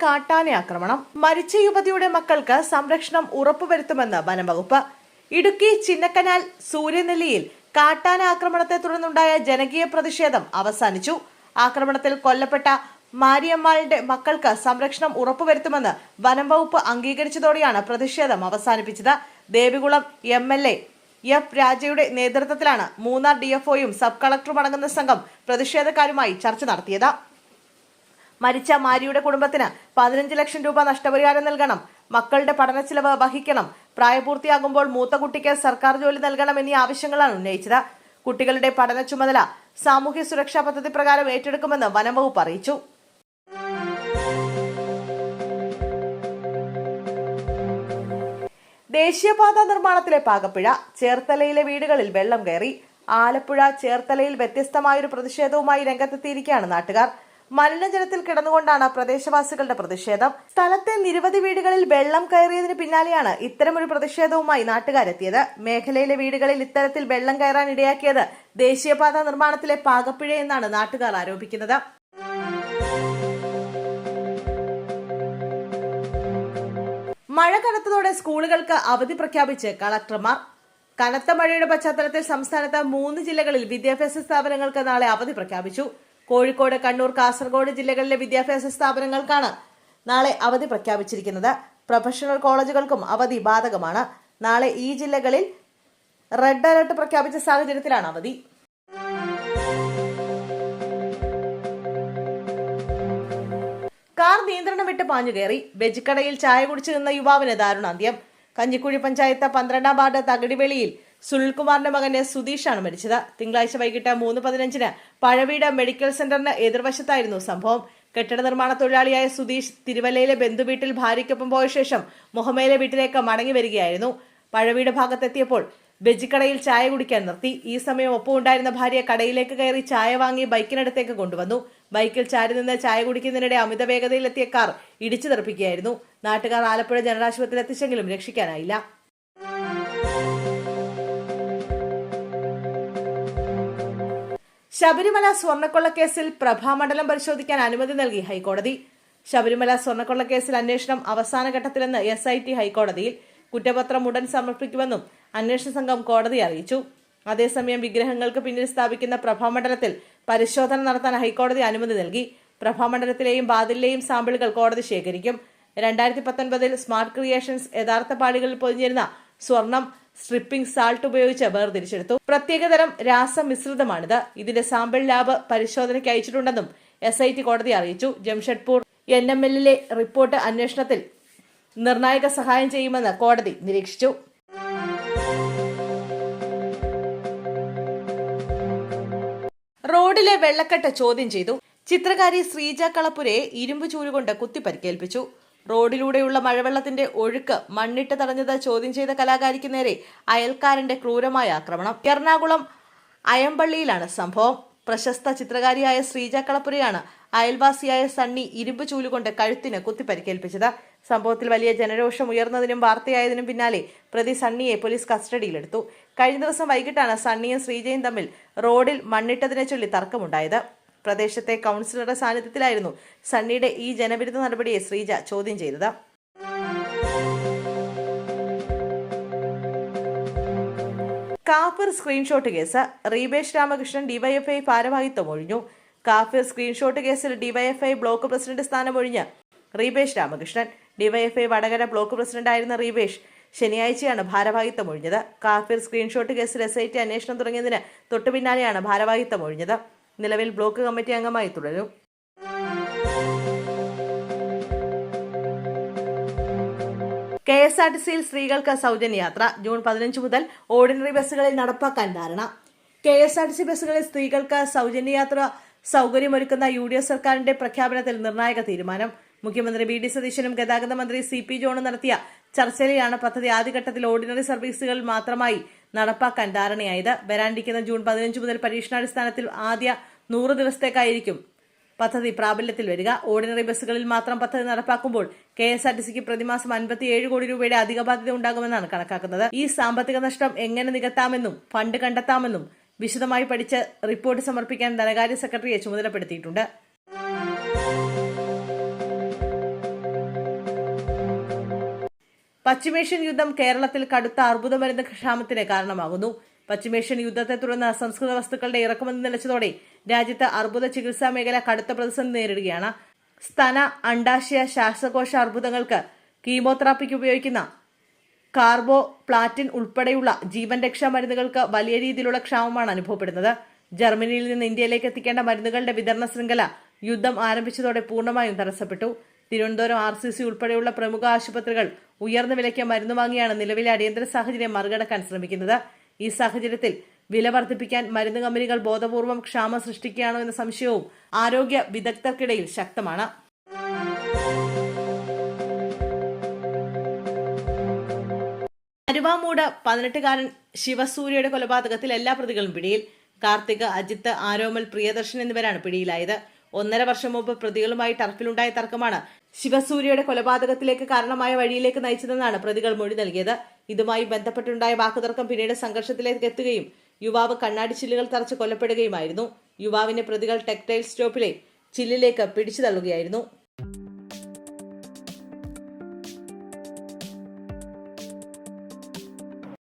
കാട്ടാന ആക്രമണം. മരിച്ച യുവതിയുടെ മക്കൾക്ക് സംരക്ഷണം ഉറപ്പുവരുത്തുമെന്ന് വനംവകുപ്പ്. ഇടുക്കി ചിന്നക്കനാൽ സൂര്യനെല്ലിയിൽ കാട്ടാന ആക്രമണത്തെ തുടർന്നുണ്ടായ ജനകീയ പ്രതിഷേധം അവസാനിച്ചു. ആക്രമണത്തിൽ കൊല്ലപ്പെട്ട മാരിയമ്മാളുടെ മക്കൾക്ക് സംരക്ഷണം ഉറപ്പുവരുത്തുമെന്ന് വനംവകുപ്പ് അംഗീകരിച്ചതോടെയാണ് പ്രതിഷേധം അവസാനിപ്പിച്ചത്. ദേവികുളം MLA എഫ് രാജയുടെ നേതൃത്വത്തിലാണ് മൂന്നാർ DFOയും സബ് കളക്ടറും അടങ്ങുന്ന സംഘം പ്രതിഷേധക്കാരുമായി ചർച്ച നടത്തിയത്. മരിച്ച മാരിയുടെ കുടുംബത്തിന് 15 ലക്ഷം രൂപ നഷ്ടപരിഹാരം നൽകണം, മക്കളുടെ പഠനച്ചിലവ് വഹിക്കണം, പ്രായപൂർത്തിയാകുമ്പോൾ മൂത്ത കുട്ടിക്ക് സർക്കാർ ജോലി നൽകണം എന്നീ ആവശ്യങ്ങളാണ് ഉന്നയിച്ചത്. കുട്ടികളുടെ പഠന ചുമതല സാമൂഹ്യ സുരക്ഷാ പദ്ധതി പ്രകാരം ഏറ്റെടുക്കുമെന്ന് വനംവകുപ്പ് അറിയിച്ചു. ദേശീയപാത നിർമ്മാണത്തിലെ പാകപ്പിഴ. ചേർത്തലയിലെ വീടുകളിൽ വെള്ളം കയറി. ആലപ്പുഴ ചേർത്തലയിൽ വ്യത്യസ്തമായൊരു പ്രതിഷേധവുമായി രംഗത്തെത്തിയിരിക്കുകയാണ് നാട്ടുകാർ. മലിനജലത്തിൽ കിടന്നുകൊണ്ടാണ് പ്രദേശവാസികളുടെ പ്രതിഷേധം. സ്ഥലത്തെ നിരവധി വീടുകളിൽ വെള്ളം കയറിയതിന് പിന്നാലെയാണ് ഇത്തരമൊരു പ്രതിഷേധവുമായി നാട്ടുകാരെത്തിയത്. മേഖലയിലെ വീടുകളിൽ ഇത്തരത്തിൽ വെള്ളം കയറാൻ ഇടയാക്കിയത് ദേശീയപാത നിർമ്മാണത്തിലെ പാകപ്പിഴയെന്നാണ് നാട്ടുകാർ ആരോപിക്കുന്നത്. മഴ കനത്തതോടെ സ്കൂളുകൾക്ക് അവധി പ്രഖ്യാപിച്ച് കളക്ടർമാർ. കനത്ത മഴയുടെ പശ്ചാത്തലത്തിൽ സംസ്ഥാനത്ത് 3 ജില്ലകളിൽ വിദ്യാഭ്യാസ സ്ഥാപനങ്ങൾക്ക് നാളെ അവധി പ്രഖ്യാപിച്ചു. കോഴിക്കോട്, കണ്ണൂർ, കാസർഗോഡ് ജില്ലകളിലെ വിദ്യാഭ്യാസ സ്ഥാപനങ്ങൾക്കാണ് നാളെ അവധി പ്രഖ്യാപിച്ചിരിക്കുന്നത്. പ്രൊഫഷണൽ കോളേജുകൾക്കും അവധി ബാധകമാണ്. നാളെ ഈ ജില്ലകളിൽ റെഡ് അലർട്ട് പ്രഖ്യാപിച്ച സാഹചര്യത്തിലാണ് അവധി. കാർ നിയന്ത്രണം വിട്ട് പാഞ്ഞുകയറി. വെജിക്കടയിൽ ചായ കുടിച്ചു നിന്ന യുവാവിന് ദാരുണാന്ത്യം. കഞ്ഞിക്കുഴി പഞ്ചായത്ത് 12ാം വാർഡ് തകടിവെളിയിൽ സുനിൽകുമാറിന്റെ മകന് സുധീഷാണ് മരിച്ചത്. തിങ്കളാഴ്ച വൈകിട്ട് 3:15 പഴവീട് മെഡിക്കൽ സെന്ററിന് എതിർവശത്തായിരുന്നു സംഭവം. കെട്ടിട നിർമ്മാണ തൊഴിലാളിയായ സുധീഷ് തിരുവല്ലയിലെ ബന്ധുവീട്ടിൽ ഭാര്യയ്ക്കൊപ്പം പോയ ശേഷം മുഹമ്മയിലെ വീട്ടിലേക്ക് മടങ്ങി വരികയായിരുന്നു. പഴവീട് ഭാഗത്തെത്തിയപ്പോൾ വെജിക്കടയിൽ ചായ കുടിക്കാൻ നിർത്തി. ഈ സമയം ഒപ്പം ഉണ്ടായിരുന്ന ഭാര്യ കടയിലേക്ക് കയറി ചായ വാങ്ങി ബൈക്കിനടുത്തേക്ക് കൊണ്ടുവന്നു. ബൈക്കിൽ ചാരി നിന്ന് ചായ കുടിക്കുന്നതിനിടെ അമിത വേഗതയിലെത്തിയ കാർ ഇടിച്ചു തെറിപ്പിക്കുകയായിരുന്നു. നാട്ടുകാർ ആലപ്പുഴ ജനറൽ ആശുപത്രിയിൽ എത്തിച്ചെങ്കിലും രക്ഷിക്കാനായില്ല. ശബരിമല സ്വർണ്ണക്കൊള്ളക്കേസിൽ പ്രഭാമണ്ഡലം പരിശോധിക്കാൻ അനുമതി നൽകി ഹൈക്കോടതി. ശബരിമല സ്വർണ്ണക്കൊള്ളക്കേസിൽ അന്വേഷണം അവസാന ഘട്ടത്തിലെന്ന് SIT ഹൈക്കോടതിയിൽ. കുറ്റപത്രം ഉടൻ സമർപ്പിക്കുമെന്നും അന്വേഷണ സംഘം കോടതിയെ അറിയിച്ചു. അതേസമയം വിഗ്രഹങ്ങൾക്ക് പിന്നിൽ സ്ഥാപിക്കുന്ന പ്രഭാമണ്ഡലത്തിൽ പരിശോധന നടത്താൻ ഹൈക്കോടതി അനുമതി നൽകി. പ്രഭാമണ്ഡലത്തിലെയും ബാതിലിലെയും സാമ്പിളുകൾ കോടതി ശേഖരിക്കും. 2019 സ്മാർട്ട് ക്രിയേഷൻസ് യഥാർത്ഥ പാളികളിൽ പൊതിഞ്ഞിരുന്ന സ്വർണം സ്ട്രിപ്പിംഗ് സാൾട്ട് ഉപയോഗിച്ച് വേർതിരിച്ചെടുത്തു. പ്രത്യേകതരം രാസമിശ്രിതമാണിത്. ഇതിന്റെ ലാബ് പരിശോധനയ്ക്ക് അയച്ചിട്ടുണ്ടെന്നും SIT കോടതി അറിയിച്ചു. ജംഷഡ്പൂർ NMLലെ റിപ്പോർട്ട് അന്വേഷണത്തിൽ നിർണായക സഹായം ചെയ്യുമെന്ന് കോടതി നിരീക്ഷിച്ചു. റോഡിലെ വെള്ളക്കെട്ട് ചോദ്യം ചെയ്തു. ചിത്രകാരി ശ്രീജ കളപ്പുരയെ ഇരുമ്പ് ചൂലുകൊണ്ട് കുത്തി പരിക്കേൽപ്പിച്ചു. റോഡിലൂടെയുള്ള മഴവെള്ളത്തിന്റെ ഒഴുക്ക് മണ്ണിട്ട് തടഞ്ഞത് ചോദ്യം ചെയ്ത കലാകാരിക്ക് നേരെ അയൽക്കാരന്റെ ക്രൂരമായ ആക്രമണം. എറണാകുളം അയമ്പള്ളിയിലാണ് സംഭവം. പ്രശസ്ത ചിത്രകാരിയായ ശ്രീജ കളപ്പുരയാണ് അയൽവാസിയായ സണ്ണി ഇരുമ്പ് ചൂലുകൊണ്ട് കഴുത്തിന് കുത്തി പരിക്കേൽപ്പിച്ചത്. സംഭവത്തിൽ വലിയ ജനരോഷം ഉയർന്നതിനും വാർത്തയായതിനും പിന്നാലെ പ്രതി സണ്ണിയെ പോലീസ് കസ്റ്റഡിയിലെടുത്തു. കഴിഞ്ഞ ദിവസം വൈകിട്ടാണ് സണ്ണിയും ശ്രീജയും തമ്മിൽ റോഡിൽ മണ്ണിട്ടതിനെ ചൊല്ലി തർക്കമുണ്ടായത്. പ്രദേശത്തെ കൗൺസിലറുടെ സാന്നിധ്യത്തിലായിരുന്നു സണ്ണിയുടെ ഈ ജനവിരുദ്ധ നടപടിയെ ശ്രീജ ചോദ്യം ചെയ്തത്. കാഫിർ സ്ക്രീൻഷോട്ട് കേസ്. റീബേഷ് രാമകൃഷ്ണൻ DYFI ഭാരവാഹിത്വം ഒഴിഞ്ഞു. കാഫിർ സ്ക്രീൻഷോട്ട് കേസിൽ DYFI ബ്ലോക്ക് പ്രസിഡന്റ് സ്ഥാനം ഒഴിഞ്ഞ് റീബേഷ് രാമകൃഷ്ണൻ. DYFI വടകര ബ്ലോക്ക് പ്രസിഡന്റായിരുന്ന റീബേഷ് ശനിയാഴ്ചയാണ് ഭാരവാഹിത്വം ഒഴിഞ്ഞത്. കാഫിർ സ്ക്രീൻഷോട്ട് കേസിൽ SIT അന്വേഷണം തുടങ്ങിയതിന് തൊട്ടു പിന്നാലെയാണ് ഭാരവാഹിത്വം ഒഴിഞ്ഞത്. നിലവിൽ ബ്ലോക്ക് കമ്മിറ്റി അംഗമായി തുടരും. KSRTCയിൽ സ്ത്രീകൾക്ക് സൗജന്യ യാത്ര. ജൂൺ 15 മുതൽ ഓർഡിനറി ബസ്സുകളിൽ നടപ്പാക്കാൻ ധാരണ. KSRTC ബസ്സുകളിൽ സ്ത്രീകൾക്ക് സൗജന്യ യാത്ര സൗകര്യമൊരുക്കുന്ന UDF സർക്കാരിന്റെ പ്രഖ്യാപനത്തിൽ നിർണായക തീരുമാനം. മുഖ്യമന്ത്രി VD സതീശനും ഗതാഗത മന്ത്രി CP ജോണും നടത്തിയ ചർച്ചയിലാണ് പദ്ധതി ആദ്യഘട്ടത്തിൽ ഓർഡിനറി സർവീസുകൾ മാത്രമായി നടപ്പാക്കാൻ ധാരണയായത്. വരാനിരിക്കുന്ന ജൂൺ 15 മുതൽ പരീക്ഷണാടിസ്ഥാനത്തിൽ ആദ്യ 100 ദിവസത്തേക്കായിരിക്കും പദ്ധതി പ്രാബല്യത്തിൽ വരിക. ഓർഡിനറി ബസ്സുകളിൽ മാത്രം പദ്ധതി നടപ്പാക്കുമ്പോൾ KSRTCക്ക് പ്രതിമാസം 57 കോടി രൂപയുടെ അധിക ബാധ്യത ഉണ്ടാകുമെന്നാണ് കണക്കാക്കുന്നത്. ഈ സാമ്പത്തിക നഷ്ടം എങ്ങനെ നികത്താമെന്നും ഫണ്ട് കണ്ടെത്താമെന്നും വിശദമായി പഠിച്ച് റിപ്പോർട്ട് സമർപ്പിക്കാൻ ധനകാര്യ സെക്രട്ടറിയെ ചുമതലപ്പെടുത്തിയിട്ടുണ്ട്. പശ്ചിമേഷ്യൻ യുദ്ധം കേരളത്തിൽ കടുത്ത അർബുദ മരുന്ന് ക്ഷാമത്തിന് കാരണമാകുന്നു. പശ്ചിമേഷ്യൻ യുദ്ധത്തെ തുടർന്ന് അസംസ്കൃത വസ്തുക്കളുടെ ഇറക്കുമതി നിലച്ചതോടെ രാജ്യത്ത് അർബുദ ചികിത്സാ മേഖല കടുത്ത പ്രതിസന്ധി നേരിടുകയാണ്. സ്തന, അണ്ഡാശയ, ശ്വാസകോശ അർബുദങ്ങൾക്ക് കീമോതെറാപ്പിക്ക് ഉപയോഗിക്കുന്ന കാർബോപ്ലാറ്റിൻ ഉൾപ്പെടെയുള്ള ജീവൻ രക്ഷാ മരുന്നുകൾക്ക് വലിയ രീതിയിലുള്ള ക്ഷാമമാണ് അനുഭവപ്പെടുന്നത്. ജർമ്മനിയിൽ നിന്ന് ഇന്ത്യയിലേക്ക് എത്തിക്കേണ്ട മരുന്നുകളുടെ വിതരണ ശൃംഖല യുദ്ധം ആരംഭിച്ചതോടെ പൂർണ്ണമായും തടസ്സപ്പെട്ടു. തിരുവനന്തപുരം RCC ഉൾപ്പെടെയുള്ള പ്രമുഖ ആശുപത്രികൾ ഉയർന്ന വിലയ്ക്ക് മരുന്ന് വാങ്ങിയാണ് നിലവിലെ അടിയന്തര സാഹചര്യം മറികടക്കാൻ ശ്രമിക്കുന്നത്. ഈ സാഹചര്യത്തിൽ വില വർദ്ധിപ്പിക്കാൻ മരുന്ന് കമ്പനികൾ ബോധപൂർവം ക്ഷാമം സൃഷ്ടിക്കുകയാണോ എന്ന സംശയവും ആരോഗ്യ വിദഗ്ധർക്കിടയിൽ ശക്തമാണ്. അരുവാമൂട് 18-കാരൻ ശിവസൂര്യയുടെ കൊലപാതകത്തിൽ എല്ലാ പ്രതികളും പിടിയിൽ. കാർത്തിക്, അജിത്ത്, ആരോമൽ, പ്രിയദർശൻ എന്നിവരാണ് പിടിയിലായത്. 1.5 വർഷം മുമ്പ് പ്രതികളുമായി ടർഫിലുണ്ടായ തർക്കമാണ് ശിവസൂര്യയുടെ കൊലപാതകത്തിലേക്ക് കാരണമായ വഴിയിലേക്ക് നയിച്ചതെന്നാണ് പ്രതികൾ മൊഴി നൽകിയത്. ഇതുമായി ബന്ധപ്പെട്ടുണ്ടായ വാക്കുതർക്കം പിന്നീട് സംഘർഷത്തിലേക്ക് എത്തുകയും യുവാവ് കണ്ണാടി ചില്ലുകൾ തറച്ച് കൊല്ലപ്പെടുകയുമായിരുന്നു. യുവാവിനെ പ്രതികൾ ടെക്സ്റ്റൈൽ സ്റ്റോപ്പിലെ ചില്ലിലേക്ക് പിടിച്ചു തള്ളുകയായിരുന്നു.